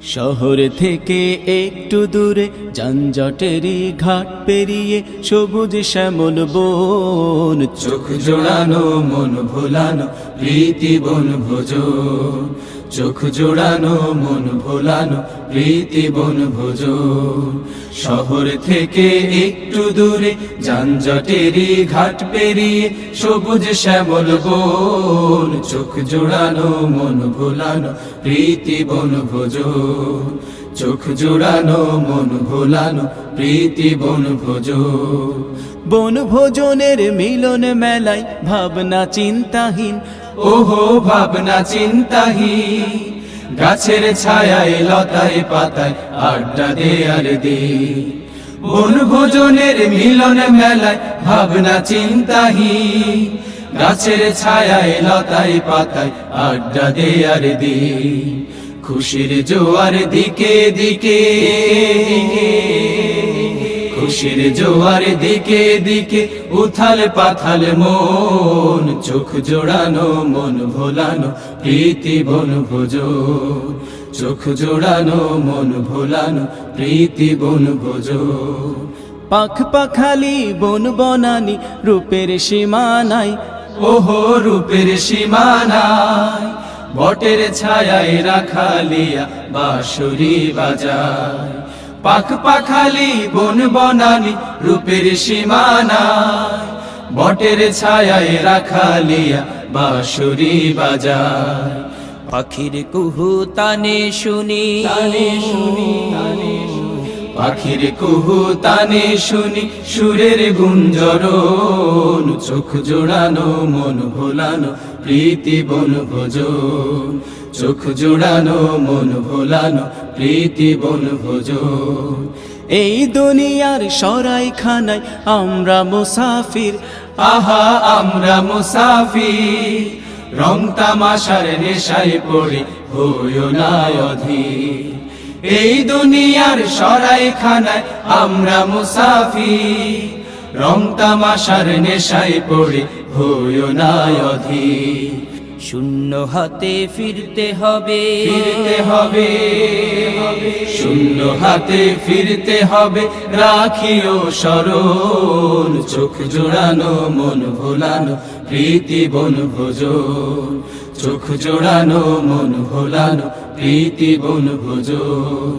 শহর থেকে একটু দূরে যানজটেরই ঘাট পেরিয়ে সবুজ শ্যামল বন, চোখ জোড়ানো মন ভোলানো প্রীতি বন ভোজন, চোখ জোড়ানো মন ভোলানো প্রীতি বন ভোজন। শহর থেকে একটু দূরে যানজটেরই ঘাট পেরিয়ে সবুজ শ্যামল বন, চোখ জোড়ানো মন ভোলানো প্রীতি বন ভোজন, চোখ জোড়ানো মন ভোলানো প্রীতি বন ভোজন। বনভোজনের মিলন মেলায় ভাবনা চিন্তাহীন, ওহো ভাবনা চিন্তাহীন, গাছের ছায়ায় লতায় পাতায় আড্ডা দেয়ার দিন। বনভোজনের মিলন মেলায় ভাবনা চিন্তাহীন, গাছের ছায়ায় লতায় পাতায় আড্ডা দেয়ার দিন। খুশির জোয়ার দিকে দিকে, খুশির জোয়ার দিকে দিকে উথাল পাথাল মন, চোখ জোড়ানো মন ভোলানো প্রীতি বন ভোজন, চোখ জোড়ানো মন ভোলানো প্রীতি বন ভোজন। পাখ পাখালি বন বনানি রূপের সীমানায়, ওহো রূপের সীমানায়, বটের ছায়ায় রাখালিয়া বাঁশুরি বাজায়। পাখ পাখালি বন বনানি রূপের সীমানায়, বটের ছায়ায় রাখালিয়া বাঁশুরি বাজায়। পাখির কুহু তানে শুনি, পাখির কুহু তানে শুনি সুরের গুঞ্জরণ, চোখ জোড়ানো মন ভোলানো প্রীতি বন ভোজন, চোখ জোড়ানো মন ভোলানো প্রীতি বন ভোজন। এই দুনিয়ার সরাইখানায় আমরা মুসাফির, আহা আমরা মুসাফির, রং তামাশার নেশায় পড়ে হইও না অধীর। এই দুনিয়ার সরাইখানায় আমরা মুসাফির, রং তামাশার নেশায় পড়ে হইও না অধীর। শূন্য হাতে ফিরতে হবে, ফিরতে হবে, শূন্য হাতে ফিরতে হবে, রাখিও স্মরণ, চোখ জোড়ানো মন ভোলানো প্রীতি বন ভোজন, চোখ জোড়ানো মন ভোলানো প্রীতি বন ভোজন।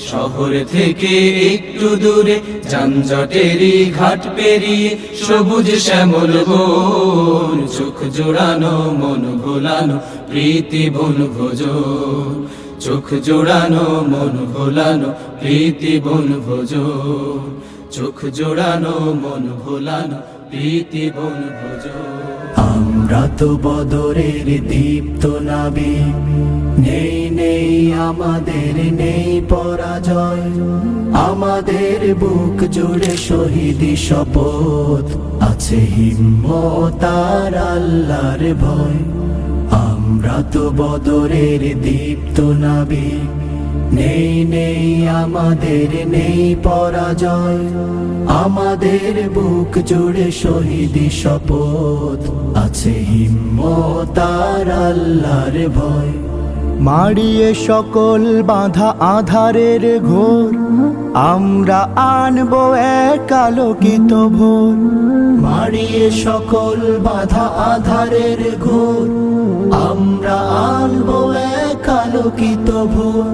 শহর থেকে একটু দূরে যানজটেরই ঘাট পেরিয়ে সবুজ শ্যামল বন, চোখ জোড়ানো মন ভোলানো প্রীতি বন ভোজন, চোখ জোড়ানো মন ভোলানো প্রীতি বন ভোজন, চোখ জোড়ানো মন ভোলানো প্রীতি বন ভোজন। আমরা তো বদরের দীপ্ত নাবিক, নেই নেই আমাদের নেই পরাজয়, আমাদের বুক জুড়ে শহীদি শপথ, আছে হিম্মত আর আল্লাহর ভয়। আমরা তো বদরের দীপ্ত নাবিক, নেই নেই আমাদের নেই পরাজয়, আমাদের বুক জুড়ে শহীদি শপথ, আছে হিম্মত আর আল্লাহর ভয়। মারিয়ে সকল বাঁধা আধারের ঘোর, আমরা আনবো এক আলোকিত ভোর। মারিয়ে সকল বাঁধা আধারের ঘোর, আমরা আনবো এক আলোকিত ভোর।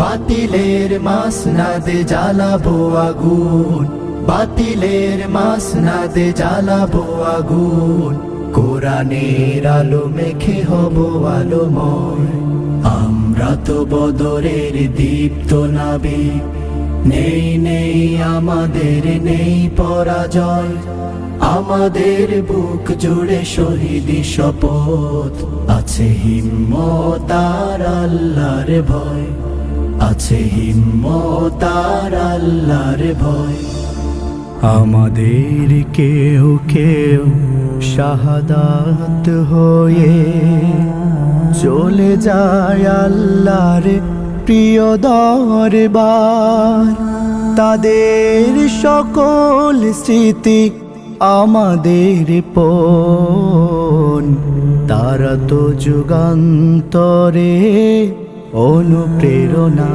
বাতিলের মাসনাদে জ্বালাবো আগুন, বাতিলের মাসনাদে জ্বালাবো আগুন, কোরআনের আলো মেখে হব আলোময়। আমরা তো বদরের দীপ্ত নাবিক, নেই নেই আমাদের নেই পরাজয়, আমাদের বুক জুড়ে শহীদি শপথ, আছে হিম্মত আর আল্লাহর ভয়, আছে হিম্মত আর আল্লাহর ভয়। আমাদের কেউ কেউ শাহাদাত হয়ে চলে যায় আল্লাহর প্রিয় দরবার, তাদের সকল স্মৃতি আমাদের পণ, তারা তো যুগান্তরে অনুপ্রেরণা।